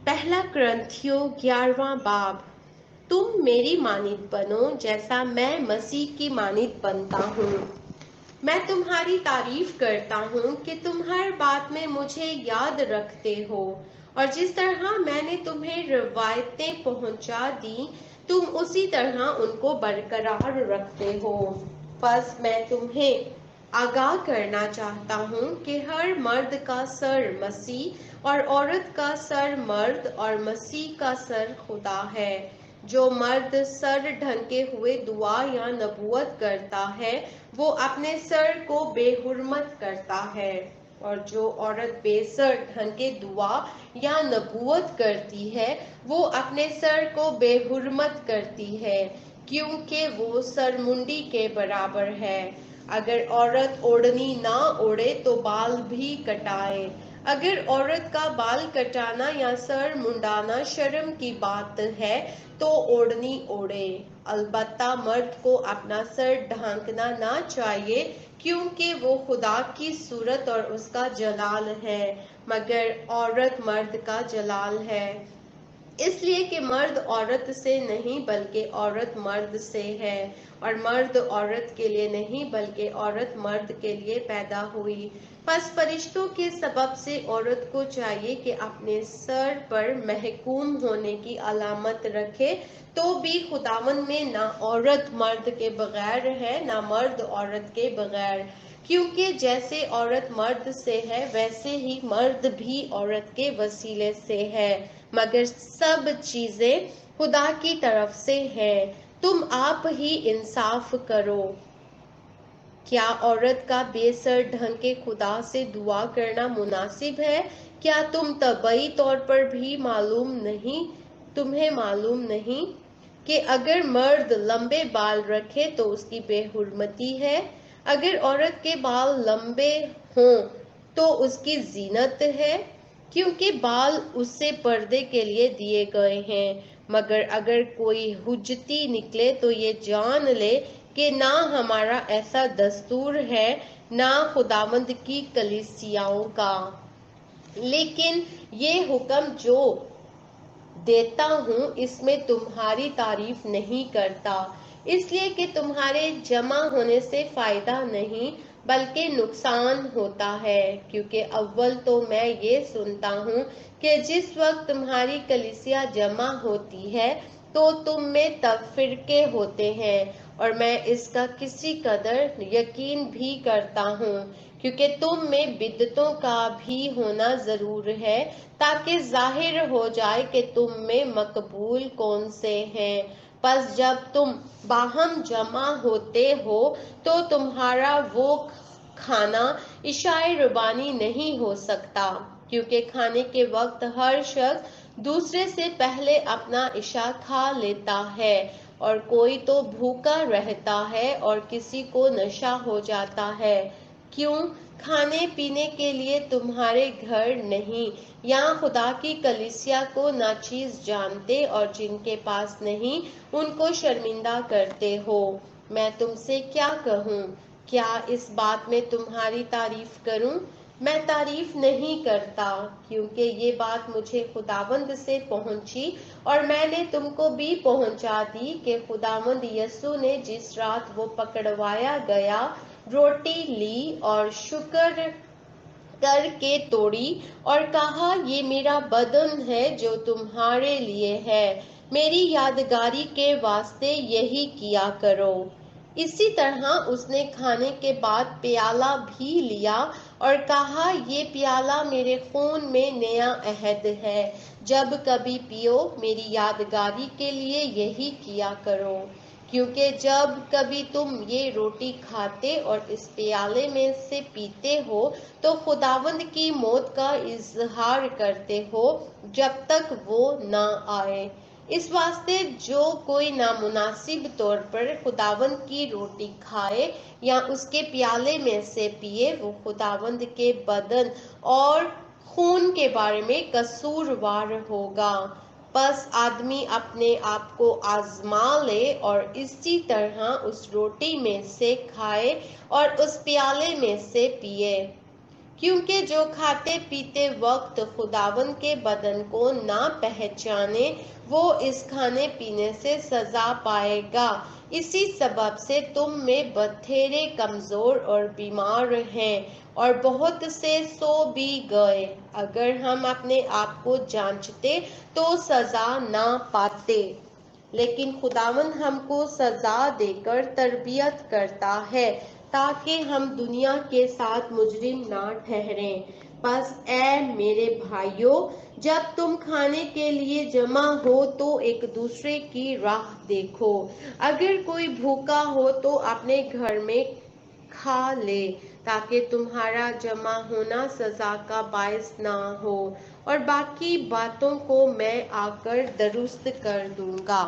پہلا کرنتھیوں 11واں باب۔ تم میری مانند بنو جیسا میں مسیح کی مانند بنتا ہوں۔ میں تمہاری تعریف کرتا ہوں کہ تم ہر بات میں مجھے یاد رکھتے ہو، اور جس طرح میں نے تمہیں روایتیں پہنچا دیں تم اسی طرح ان کو برقرار رکھتے ہو۔ بس میں تمہیں آگاہ کرنا چاہتا ہوں کہ ہر مرد کا سر مسیح اور عورت کا سر مرد اور مسیح کا سر خدا ہے۔ جو مرد سر ڈھانکے ہوئے دعا یا نبوت کرتا ہے وہ اپنے سر کو بے حرمت کرتا ہے، اور جو عورت بے سر ڈھانکے دعا یا نبوت کرتی ہے وہ اپنے سر کو بے حرمت کرتی ہے، کیونکہ وہ سرمنڈی کے برابر ہے۔ اگر عورت اوڑھنی نہ اوڑھے تو بال بھی کٹائے۔ اگر عورت کا بال کٹانا یا سر منڈانا شرم کی بات ہے تو اوڑھنی اوڑھے۔ البتہ مرد کو اپنا سر ڈھانکنا نہ چاہیے، کیونکہ وہ خدا کی صورت اور اس کا جلال ہے، مگر عورت مرد کا جلال ہے۔ اس لیے کہ مرد عورت سے نہیں بلکہ عورت مرد سے ہے، اور مرد عورت کے لیے نہیں بلکہ عورت مرد کے لیے پیدا ہوئی۔ پس فرشتوں کے سبب سے عورت کو چاہیے کہ اپنے سر پر محکوم ہونے کی علامت رکھے، تو بھی خداوند میں نہ عورت مرد کے بغیر ہے نہ مرد عورت کے بغیر، کیونکہ جیسے عورت مرد سے ہے ویسے ہی مرد بھی عورت کے وسیلے سے ہے، مگر سب چیزیں خدا کی طرف سے ہیں۔ تم آپ ہی انصاف کرو۔ کیا عورت کا بے سر ڈھانکے خدا سے دعا کرنا مناسب ہے؟ کیا طبعی طور پر بھی تمہیں معلوم نہیں کہ اگر مرد لمبے بال رکھے تو اس کی بے حرمتی ہے؟ اگر عورت کے بال لمبے ہوں تو اس کی زینت ہے، کیونکہ بال اس سے پردے کے لیے دیے گئے ہیں۔ مگر اگر کوئی حجتی نکلے تو یہ جان لے کہ نہ ہمارا ایسا دستور ہے نہ خداوند کی کلیسیاؤں کا۔ لیکن یہ حکم جو دیتا ہوں اس میں تمہاری تعریف نہیں کرتا، اس لیے کہ تمہارے جمع ہونے سے فائدہ نہیں بلکہ نقصان ہوتا ہے، کیونکہ اول تو میں یہ سنتا ہوں کہ جس وقت تمہاری کلیسیا جمع ہوتی ہے تو تم میں تفرقے ہوتے ہیں، اور میں اس کا کسی قدر یقین بھی کرتا ہوں، کیونکہ تم میں بدعتوں کا بھی ہونا ضرور ہے، تاکہ ظاہر ہو جائے کہ تم میں مقبول کون سے ہیں۔ پس جب تم باہم جمع ہوتے ہو تو تمہارا وہ کھانا عشاء ربانی نہیں ہو سکتا، کیونکہ کھانے کے وقت ہر شخص دوسرے سے پہلے اپنا عشاء کھا لیتا ہے، اور کوئی تو بھوکا رہتا ہے اور کسی کو نشہ ہو جاتا ہے۔ کیوں؟ کھانے پینے کے لیے تمہارے گھر نہیں، یہاں خدا کی کلیسیا کو ناچیز جانتے اور جن کے پاس نہیں ان کو شرمندہ کرتے ہو۔ میں تم سے کیا کہوں؟ کیا اس بات میں تمہاری تعریف کروں؟ میں تعریف نہیں کرتا، کیونکہ یہ بات مجھے خداوند سے پہنچی اور میں نے تم کو بھی پہنچا دی کہ خداوند یسوع نے جس رات وہ پکڑوایا گیا روٹی لی اور شکر کر کے توڑی اور کہا، یہ میرا بدن ہے جو تمہارے لیے ہے، میری یادگاری کے واسطے یہی کیا کرو۔ اسی طرح اس نے کھانے کے بعد پیالہ بھی لیا اور کہا، یہ پیالہ میرے خون میں نیا عہد ہے، جب کبھی پیو میری یادگاری کے لیے یہی کیا کرو۔ کیونکہ جب کبھی تم یہ روٹی کھاتے اور اس پیالے میں سے پیتے ہو تو خداوند کی موت کا اظہار کرتے ہو جب تک وہ نہ آئے۔ اس واسطے جو کوئی نامناسب طور پر خداوند کی روٹی کھائے یا اس کے پیالے میں سے پیے وہ خداوند کے بدن اور خون کے بارے میں قصوروار ہوگا۔ پس آدمی اپنے آپ کو آزما لے اور اسی طرح اس روٹی میں سے کھائے اور اس پیالے میں سے پیے، کیونکہ جو کھاتے پیتے وقت خداوند کے بدن کو نہ پہچانے وہ اس کھانے پینے سے سزا پائے گا۔ اسی سبب سے تم میں بتھیرے کمزور اور بیمار ہیں اور بہت سے سو بھی گئے۔ اگر ہم اپنے آپ کو جانچتے تو سزا نہ پاتے، لیکن خداوند ہم کو سزا دے کر تربیت کرتا ہے تاکہ ہم دنیا کے ساتھ مجرم نہ ٹھہریں۔ پس اے میرے بھائیو، جب تم کھانے کے لیے جمع ہو تو ایک دوسرے کی راہ دیکھو۔ اگر کوئی بھوکا ہو تو اپنے گھر میں کھا لے، تاکہ تمہارا جمع ہونا سزا کا باعث نہ ہو، اور باقی باتوں کو میں آ کر درست کر دوں گا۔